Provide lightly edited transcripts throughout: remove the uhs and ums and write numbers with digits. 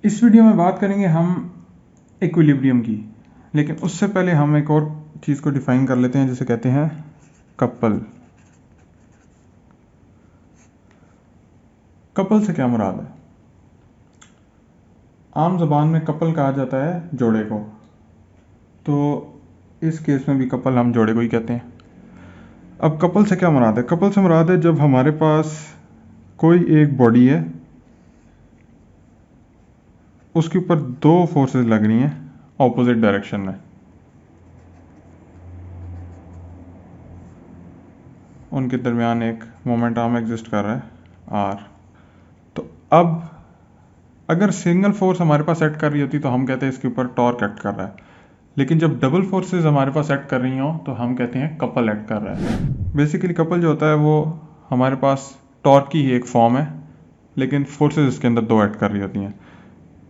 इस वीडियो में बात करेंगे हम इक्विलिब्रियम की, लेकिन उससे पहले हम एक और चीज़ को डिफाइन कर लेते हैं जिसे कहते हैं कपल। कपल से क्या मुराद है? आम ज़बान में कपल कहा जाता है जोड़े को, तो इस केस में भी कपल हम जोड़े को ही कहते हैं। अब कपल से क्या मुराद है? कपल से मुराद है जब हमारे पास कोई एक बॉडी है, उसके ऊपर दो फोर्सेस लग रही हैं ऑपोजिट डायरेक्शन में, उनके दरमियान एक मोमेंट आर्म एग्जिस्ट कर रहा है आर। तो अब अगर सिंगल फोर्स हमारे पास एक्ट कर रही होती तो हम कहते हैं इसके ऊपर टॉर्क एक्ट कर रहा है, लेकिन जब डबल फोर्सेस हमारे पास एक्ट कर रही हों तो हम कहते हैं कपल एक्ट कर रहा है। बेसिकली कपल जो होता है वो हमारे पास टॉर्क की ही एक फॉर्म है, लेकिन फोर्सेस इसके अंदर दो एक्ट कर रही होती हैं,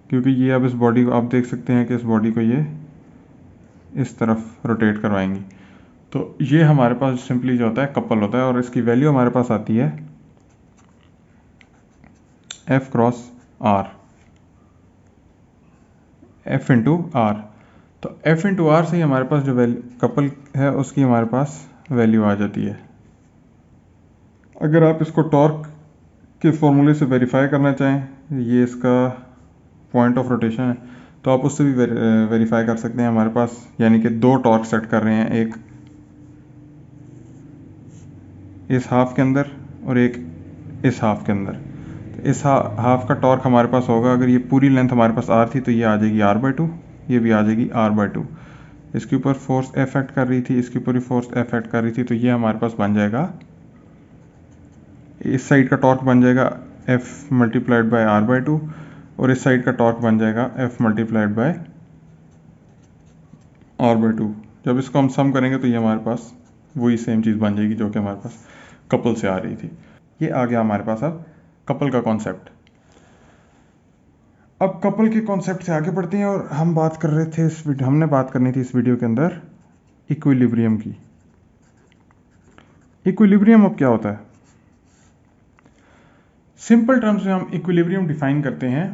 क्योंकि ये अब इस बॉडी को आप देख सकते हैं कि इस बॉडी को ये इस तरफ रोटेट करवाएंगी। तो ये हमारे पास सिंपली जो होता है कपल होता है, और इसकी वैल्यू हमारे पास आती है F cross R, F into R. तो F इंटू आर से ही हमारे पास जो कपल है उसकी हमारे पास वैल्यू आ जाती है। अगर आप इसको टॉर्क के फॉर्मूले से वेरीफाई करना चाहें, ये इसका पॉइंट ऑफ रोटेशन है, तो आप उससे भी वेरीफाई कर सकते हैं हमारे पास, यानी कि दो टॉर्क सेट कर रहे हैं, एक इस हाफ के अंदर और एक इस हाफ के अंदर। तो इस हाफ का टॉर्क हमारे पास होगा, अगर ये पूरी लेंथ हमारे पास आर थी तो ये आ जाएगी r/2, ये भी आ जाएगी r/2। इसके ऊपर फोर्स एफ एक्ट कर रही थी, इसके ऊपर भी फोर्स एफ एक्ट कर रही थी, तो ये हमारे पास बन जाएगा, इस साइड का टॉर्क बन जाएगा F मल्टीप्लाइड बाय r/2, और इस साइड का टॉर्क बन जाएगा F मल्टीप्लाइड बाय r/2। जब इसको हम सम करेंगे तो ये हमारे पास वही सेम चीज़ बन जाएगी जो कि हमारे पास कपल से आ रही थी। ये आ गया हमारे पास अब कपल का कॉन्सेप्ट। अब कपल के कॉन्सेप्ट से आगे बढ़ते हैं, और हम बात कर रहे थे हमने बात करनी थी इस वीडियो के अंदर इक्विलिब्रियम की। इक्विलिब्रियम अब क्या होता है? सिंपल टर्म्स में हम इक्विलिब्रियम डिफाइन करते हैं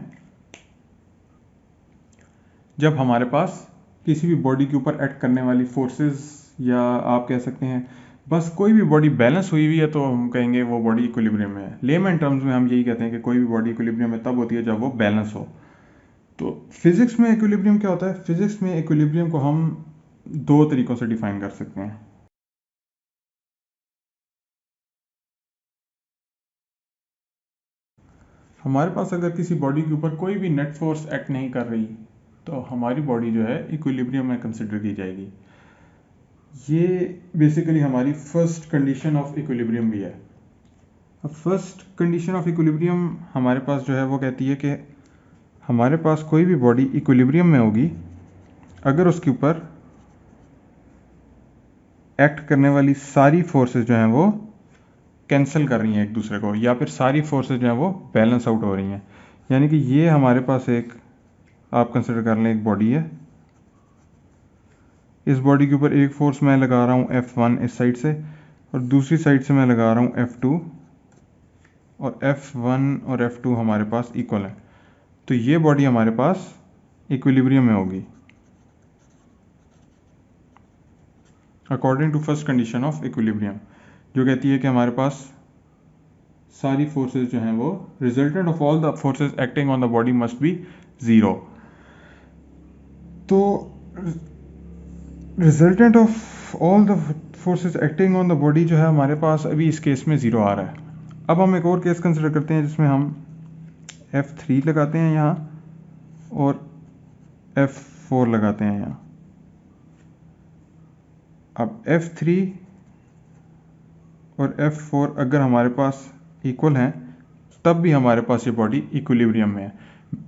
जब हमारे पास किसी भी बॉडी के ऊपर एक्ट करने वाली फोर्सेस, या आप कह सकते हैं बस कोई भी बॉडी बैलेंस हुई हुई है तो हम कहेंगे वो बॉडी इक्विलिब्रियम में है। लेमन टर्म्स में हम यही कहते हैं कि कोई भी बॉडी इक्विलिब्रियम में तब होती है जब वो बैलेंस हो। तो फिजिक्स में इक्विलिब्रियम क्या होता है? फिजिक्स में इक्विलिब्रियम को हम दो तरीकों से डिफाइन कर सकते हैं। हमारे पास अगर किसी बॉडी के ऊपर कोई भी नेट फोर्स एक्ट नहीं कर रही तो हमारी बॉडी जो है इक्विलिब्रियम में कंसिडर की जाएगी। ये बेसिकली हमारी फर्स्ट कंडीशन ऑफ इक्विलिब्रियम भी है। अब फर्स्ट कंडीशन ऑफ इक्विलिब्रियम हमारे पास जो है वो कहती है कि हमारे पास कोई भी बॉडी इक्विलिब्रियम में होगी अगर उसके ऊपर एक्ट करने वाली सारी फोर्सेस जो हैं वो कैंसिल कर रही हैं एक दूसरे को, या फिर सारी फोर्सेस जो हैं वो बैलेंस आउट हो रही हैं। यानी कि ये हमारे पास एक, आप कंसिडर कर लें, एक बॉडी है। इस बॉडी के ऊपर एक फोर्स मैं लगा रहा हूँ F1 इस साइड से, और दूसरी साइड से मैं लगा रहा हूँ F2, और F1 और F2 हमारे पास इक्वल है। तो ये बॉडी हमारे पास इक्विलिब्रियम में होगी according to first condition of equilibrium, जो कहती है कि हमारे पास सारी फोर्सेस जो हैं वो resultant of all the forces acting on the body must be zero. तो resultant of all the forces acting on the body जो है हमारे पास अभी इस केस में ज़ीरो आ रहा है। अब हम एक और केस कंसिडर करते हैं जिसमें हम F3 लगाते हैं यहाँ और F4 लगाते हैं यहाँ। अब F3 और F4 अगर हमारे पास इक्वल हैं तब भी हमारे पास ये बॉडी इक्विलिब्रियम में है।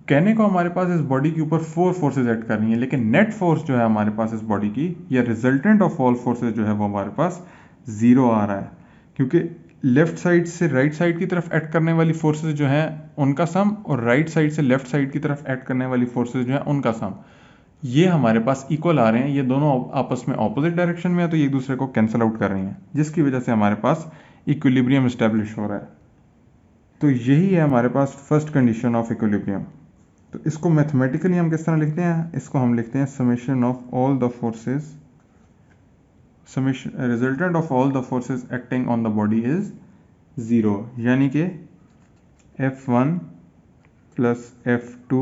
कहने को हमारे पास इस बॉडी के ऊपर 4 फोर्सेस एक्ट कर रही हैं, लेकिन नेट फोर्स जो है हमारे पास इस बॉडी की, या रिजल्टेंट ऑफ ऑल फोर्सेस जो है वो हमारे पास ज़ीरो आ रहा है, क्योंकि लेफ्ट साइड से राइट साइड की तरफ एक्ट करने वाली फोर्सेस जो हैं उनका सम, और राइट साइड से लेफ्ट साइड की तरफ एक्ट करने वाली फोर्सेस जो हैं उनका सम, ये हमारे पास इक्वल आ रहे हैं। ये दोनों आपस में ऑपोजिट डायरेक्शन में है, तो ये एक दूसरे को कैंसिल आउट कर रही हैं, जिसकी वजह से हमारे पास इक्विलिब्रियम इस्टेब्लिश हो रहा है। तो यही है हमारे पास फर्स्ट कंडीशन ऑफ इक्विलिब्रियम। तो इसको मैथमेटिकली हम किस तरह लिखते हैं, इसको हम लिखते हैं summation of all the forces, summation resultant of all the forces acting on the body is 0, यानी कि F1 plus F2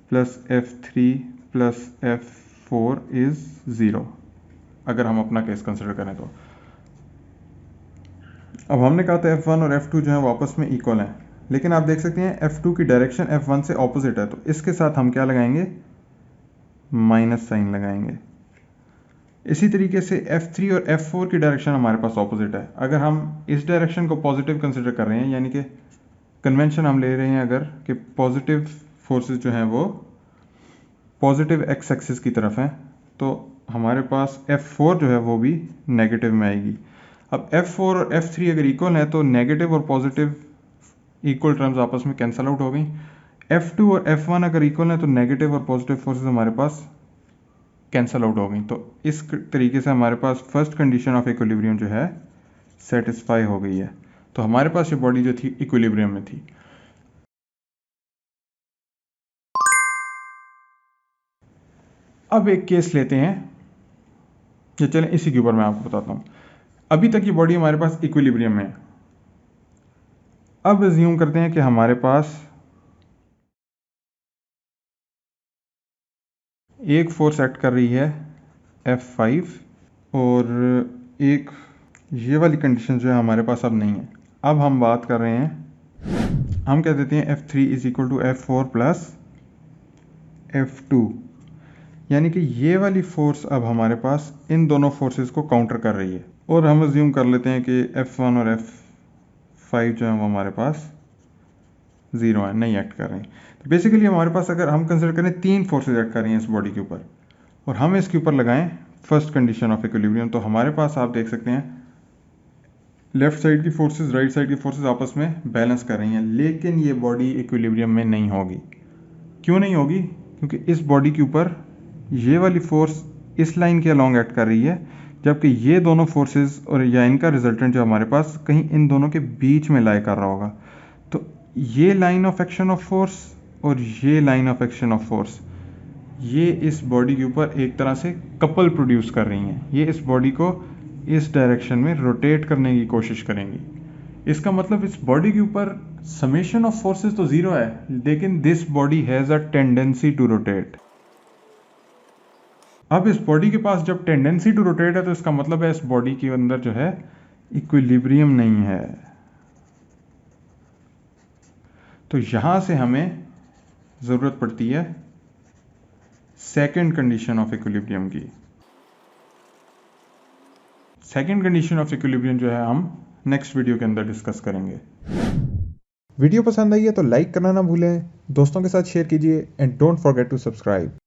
plus F3 plus F4 is 0, अगर हम अपना केस कंसिडर करें तो। अब हमने कहा था F1 और F2 जो है वो आपस में इक्वल हैं, लेकिन आप देख सकते हैं F2 की डायरेक्शन F1 से ऑपोजिट है, तो इसके साथ हम क्या लगाएंगे, माइनस साइन लगाएंगे। इसी तरीके से F3 और F4 की डायरेक्शन हमारे पास ऑपोजिट है। अगर हम इस डायरेक्शन को पॉजिटिव कंसिडर कर रहे हैं, यानी कि कन्वेंशन हम ले रहे हैं अगर कि पॉजिटिव फोर्सेस जो हैं वो पॉजिटिव एक्स एक्सिस की तरफ हैं, तो हमारे पास F4 जो है वो भी नेगेटिव में आएगी। अब F4 और F3 अगर इक्वल है तो नेगेटिव और पॉजिटिव इक्वल टर्म्स आपस में कैंसिल आउट हो गई। F2 और F1 अगर इक्वल है तो नेगेटिव और पॉजिटिव फोर्सेस हमारे पास कैंसिल आउट हो गई। तो इस तरीके से हमारे पास फर्स्ट कंडीशन ऑफ इक्विलिब्रियम जो है सेटिस्फाई हो गई है। तो हमारे पास ये बॉडी जो थी इक्विलिब्रियम में थी। अब एक केस लेते हैं, या चलें इसी के ऊपर मैं आपको बताता हूं। अभी तक ये बॉडी हमारे पास इक्विलिब्रियम में है। अब अज्यूम करते हैं कि हमारे पास एक फोर्स एक्ट कर रही है F5 और एक ये वाली कंडीशन जो है हमारे पास अब नहीं है। अब हम बात कर रहे हैं, हम कह देते हैं F3 is equal to F4 plus F2, यानी कि ये वाली फोर्स अब हमारे पास इन दोनों फोर्सेस को काउंटर कर रही है। और हम अज्यूम कर लेते हैं कि F1 और F5 जो है वो हमारे पास 0 है, नहीं एक्ट कर रही। तो बेसिकली हमारे पास अगर हम कंसिडर करें 3 फोर्सेज एक्ट कर रही हैं इस बॉडी के ऊपर, और हम इसके ऊपर लगाएं फर्स्ट कंडीशन ऑफ इक्विलिब्रियम, तो हमारे पास आप देख सकते हैं लेफ्ट साइड की फोर्सेज राइट साइड की फोर्सेज आपस में बैलेंस कर रही हैं, लेकिन ये बॉडी इक्विलिब्रियम में नहीं होगी। क्यों नहीं होगी? क्योंकि इस बॉडी के ऊपर ये वाली फोर्स इस लाइन के अलॉन्ग एक्ट कर रही है, जबकि ये दोनों फोर्सेस और या इनका रिजल्टेंट जो हमारे पास कहीं इन दोनों के बीच में लाई कर रहा होगा। तो ये line of action of force और ये line of action of force ये इस बॉडी के ऊपर एक तरह से कपल प्रोड्यूस कर रही हैं। ये इस बॉडी को इस डायरेक्शन में रोटेट करने की कोशिश करेंगी। इसका मतलब इस बॉडी के ऊपर समेशन ऑफ फोर्सेस तो 0 है, लेकिन this body has a tendency to rotate. अब इस बॉडी के पास जब टेंडेंसी टू रोटेट है तो इसका मतलब है इस बॉडी के अंदर जो है इक्विलिब्रियम नहीं है। तो यहां से हमें जरूरत पड़ती है सेकंड कंडीशन ऑफ इक्विलिब्रियम की। सेकंड कंडीशन ऑफ इक्विलिब्रियम जो है हम नेक्स्ट वीडियो के अंदर डिस्कस करेंगे। वीडियो पसंद आई है तो लाइक करना ना भूलें, दोस्तों के साथ शेयर कीजिए and don't forget to subscribe.